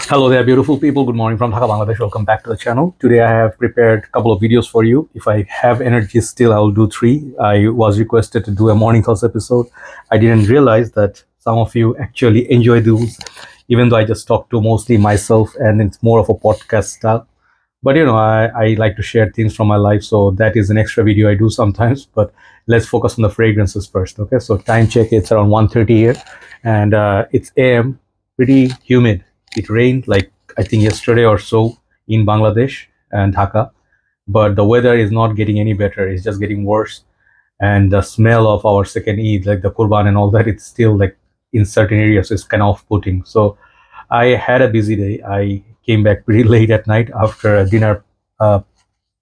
Hello there, beautiful people. Good morning from Dhaka, Bangladesh. Welcome back to the channel. Today I have prepared a couple of videos for you. If I have energy still, I'll do three. I was requested to do a morning thoughts episode. I didn't realize that some of you actually enjoy those, even though I just talk to mostly myself and it's more of a podcast style. But I like to share things from my life, so that is an extra video I do sometimes. But let's focus on the fragrances first. Okay, so time check, it's around 1:30 here, and it's AM, pretty humid. It rained like I think yesterday or so in Bangladesh and Dhaka, but the weather is not getting any better. It's just getting worse, and the smell of our second Eid, like the Qurban and all that, it's still like in certain areas it's kind of off-putting. So I had a busy day. I came back pretty late at night after a dinner, uh,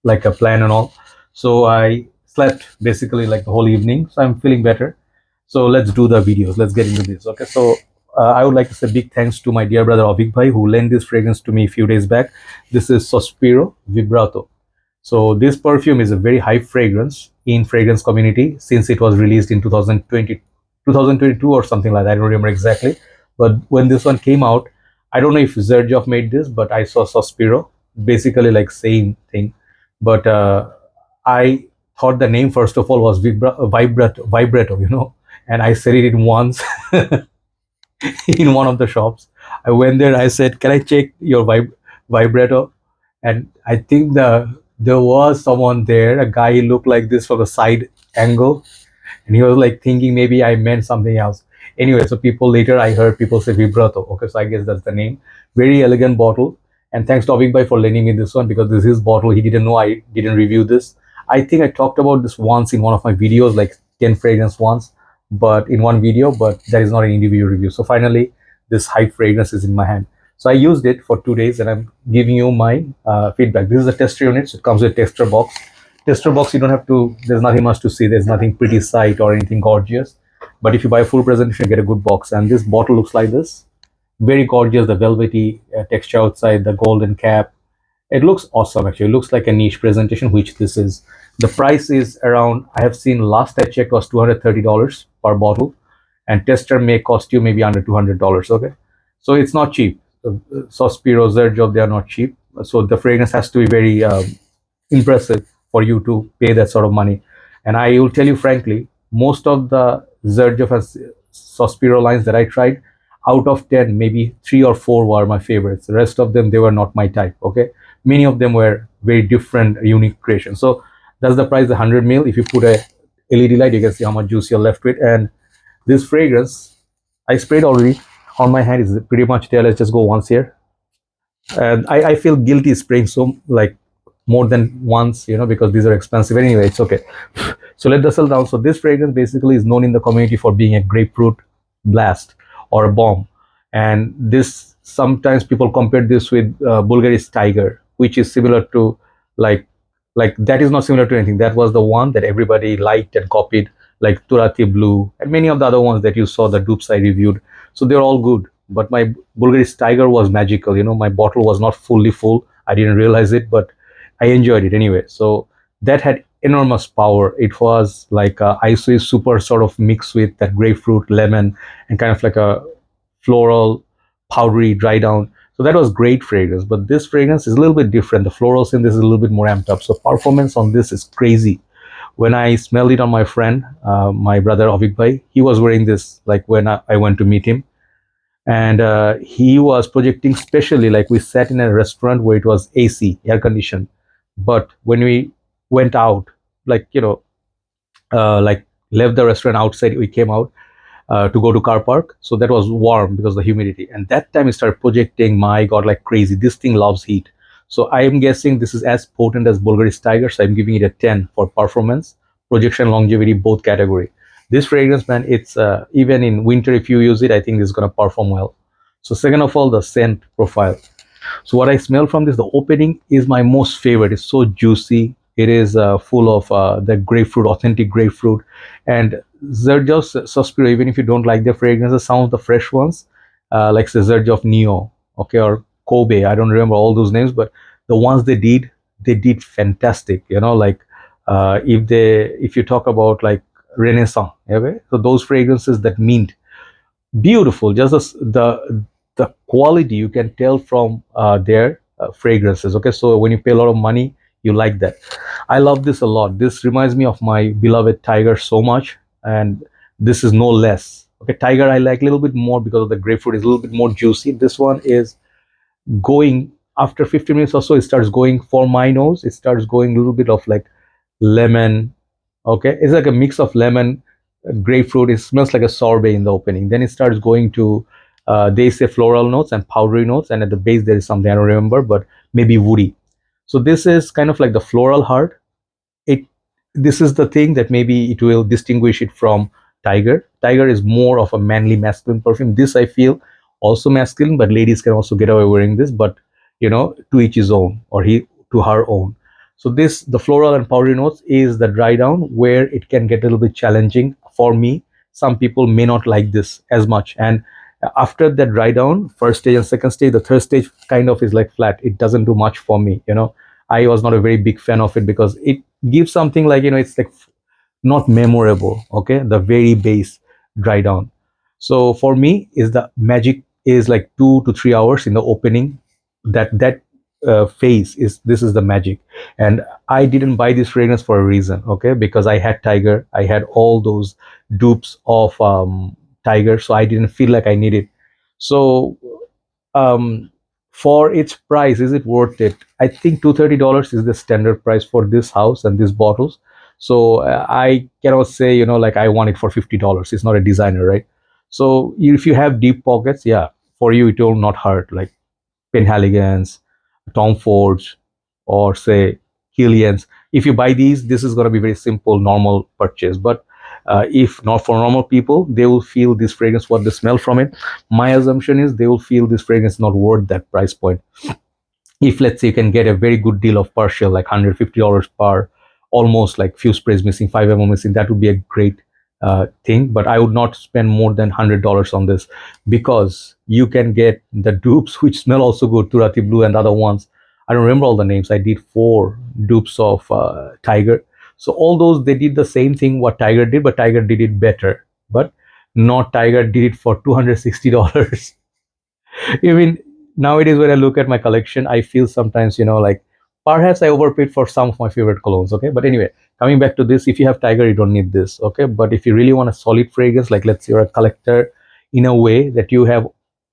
like a plan and all. So I slept basically like the whole evening. So I'm feeling better. So let's do the videos. Let's get into this. Okay. So I would like to say big thanks to my dear brother Auveek bhai who lent this fragrance to me a few days back. This is Sospiro Vibrato. So this perfume is a very high fragrance in fragrance community since it was released in 2020, 2022 or something like that. I don't remember exactly. But when this one came out, I don't know if Xerjoff made this, but I saw Sospiro, basically like same thing. But I thought the name first of all was vibrato, and I said it in once in one of the shops. I went there. I said, "Can I check your vibrato?" And I think there was someone there. A guy looked like this from the side angle, and he was like thinking maybe I meant something else. Anyway, so people later I heard people say vibrato. Okay, so I guess that's the name. Very elegant bottle. And thanks to Auveek bhai for lending me this one because this is his bottle. He didn't know I didn't review this. I think I talked about this once in one of my videos, like 10 fragrance once, but in one video, but that is not an individual review. So finally, this high fragrance is in my hand. So I used it for 2 days and I'm giving you my feedback. This is a tester unit. So it comes with a tester box. Tester box, you don't have to, there's nothing much to see. There's nothing pretty sight or anything gorgeous. But if you buy a full presentation, you get a good box. And this bottle looks like this. Very gorgeous, the velvety texture outside, the golden cap. It looks awesome actually. It looks like a niche presentation, which this is. The price is around, I have seen last I checked was $230 per bottle. And tester may cost you maybe under $200, okay? So it's not cheap. Sospiro, Xerjoff, they are not cheap. So the fragrance has to be very impressive for you to pay that sort of money. And I will tell you frankly, most of the Xerjoff and Sospiro lines that I tried, out of 10, maybe 3 or 4 were my favorites. The rest of them, they were not my type, okay? Many of them were very different, unique creations. So that's the price, the 100 ml. If you put a LED light, you can see how much juice you're left with. And this fragrance, I sprayed already. On my hand is pretty much there. Let's just go once here. And I feel guilty spraying so like more than once, because these are expensive. Anyway, it's okay. So let the sell down. So this fragrance basically is known in the community for being a grapefruit blast or a bomb. And this, sometimes people compare this with Bulgari's Tiger, which is similar to like that is not similar to anything. That was the one that everybody liked and copied, like Turati Blue and many of the other ones that you saw the dupes I reviewed. So they're all good. But my Bulgari's Tiger was magical. My bottle was not fully full. I didn't realize it, but I enjoyed it anyway. So that had enormous power. It was like a ice super sort of mixed with that grapefruit, lemon, and kind of like a floral, powdery, dry down. So that was great fragrance. But this fragrance is a little bit different. The florals in this is a little bit more amped up. So performance on this is crazy. When I smelled it on my friend, my brother Auveek bhai, he was wearing this like when I went to meet him. And he was projecting specially, like we sat in a restaurant where it was AC, air conditioned. But when we went out, like, like left the restaurant outside, we came out to go to car park. So that was warm because of the humidity. And that time it started projecting, my God, like crazy. This thing loves heat. So I am guessing this is as potent as Bulgari's Tiger. So I'm giving it a 10 for performance, projection, longevity, both category. This fragrance, man, it's even in winter, if you use it, I think this is going to perform well. So second of all, the scent profile. So what I smell from this, the opening is my most favorite. It's so juicy. It is full of the grapefruit, authentic grapefruit. And Xerjoff Sospiro, even if you don't like the fragrances, some of the fresh ones, like Xerjoff Neo, okay, or Kobe, I don't remember all those names, but the ones they did fantastic. Like if you talk about like Renaissance, okay? So those fragrances that mint, beautiful, just the the quality you can tell from their fragrances. Okay, so when you pay a lot of money, you like that. I love this a lot. This reminds me of my beloved Tiger so much, and this is no less. Okay, Tiger I like a little bit more because of the grapefruit is a little bit more juicy. This one is going after 15 minutes or so. It starts going for my nose. It starts going a little bit of like lemon. Okay, it's like a mix of lemon, grapefruit. It smells like a sorbet in the opening. Then it starts going to they say floral notes and powdery notes, and at the base there is something I don't remember, but maybe woody. So this is kind of like the floral heart. It This is the thing that maybe it will distinguish it from Tiger. Tiger is more of a manly masculine perfume. This I feel also masculine, but ladies can also get away wearing this, but to each his own, or he to her own. So this, the floral and powdery notes, is the dry down where it can get a little bit challenging for me. Some people may not like this as much, and after that dry down, first stage and second stage, the third stage kind of is like flat. It doesn't do much for me. I was not a very big fan of it because it gives something like, it's like not memorable. Okay, the very base dry down. So for me, is the magic is like 2 to 3 hours in the opening. That phase is, this is the magic. And I didn't buy this fragrance for a reason. Okay, because I had Tiger, I had all those dupes of Tiger, so I didn't feel like I needed. So um for its price, is it worth it? I think $230 is the standard price for this house and these bottles. So I cannot say, like I want it for $50. It's not a designer, right? So if you have deep pockets, yeah, for you it will not hurt. Like Penhaligon's, Tom Ford's, or say Killian's. If you buy these, this is going to be very simple, normal purchase. But if not, for normal people, they will feel this fragrance, what they smell from it. My assumption is they will feel this fragrance not worth that price point. If let's say you can get a very good deal of partial, like $150 per, almost like few sprays missing, 5 ml missing, that would be a great thing. But I would not spend more than $100 on this, because you can get the dupes which smell also good, Turati Blue and other ones. I don't remember all the names. I did 4 dupes of Tiger. So all those, they did the same thing what Tiger did, but Tiger did it better. But not Tiger did it for $260. Even nowadays when I look at my collection, I feel sometimes, like perhaps I overpaid for some of my favorite colognes. Okay, but anyway, coming back to this, if you have Tiger, you don't need this. Okay, but if you really want a solid fragrance, like let's say you're a collector in a way that you have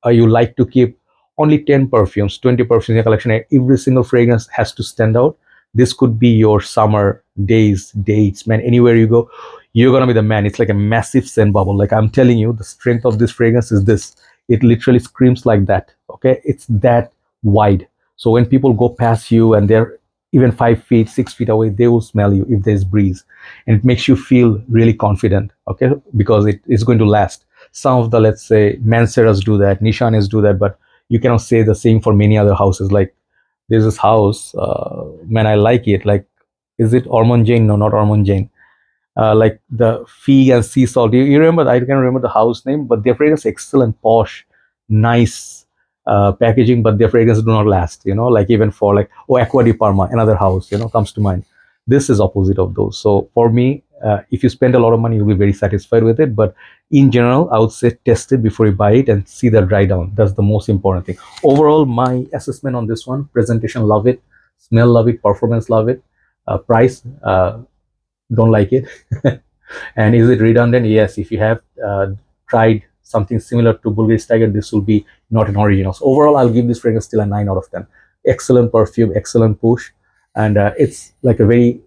you like to keep only 10 perfumes, 20 perfumes in your collection, and every single fragrance has to stand out, this could be your summer days, dates, man. Anywhere you go, you're gonna be the man. It's like a massive scent bubble. Like I'm telling you, the strength of this fragrance is this. It literally screams like that. Okay, it's that wide. So when people go past you and they're even 5 feet, 6 feet away, they will smell you if there's breeze, and it makes you feel really confident. Okay, because it is going to last. Some of the, let's say, Manceras do that, Nishanes do that, but you cannot say the same for many other houses. Like there's this house, man, I like it. Like, is it Ormond Jane? No, not Ormond Jane. Like the fig and sea salt. You remember? I can't remember the house name, but their fragrance excellent, posh, nice packaging, but their fragrances do not last. Like even for like Aqua di Parma, another house, comes to mind. This is opposite of those. So for me, if you spend a lot of money, you'll be very satisfied with it. But in general, I would say test it before you buy it and see the dry down. That's the most important thing. Overall, my assessment on this one: presentation, love it; smell, love it; performance, love it; price, don't like it. And is it redundant? Yes. If you have tried something similar to Bulgari Tiger, this will be not an original. So overall, I'll give this fragrance still a 9 out of 10. Excellent perfume, excellent push, and it's like a very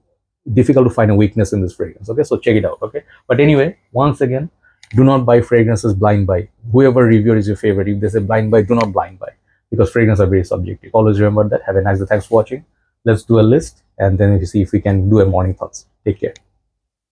difficult to find a weakness in this fragrance. Okay, so check it out. Okay, but anyway, once again, do not buy fragrances blind buy. Whoever reviewer is your favorite, if they say blind buy, do not blind buy, because fragrances are very subjective. Always remember that. Have a nice day. Thanks for watching. Let's do a list, and then we see if we can do a morning thoughts. Take care.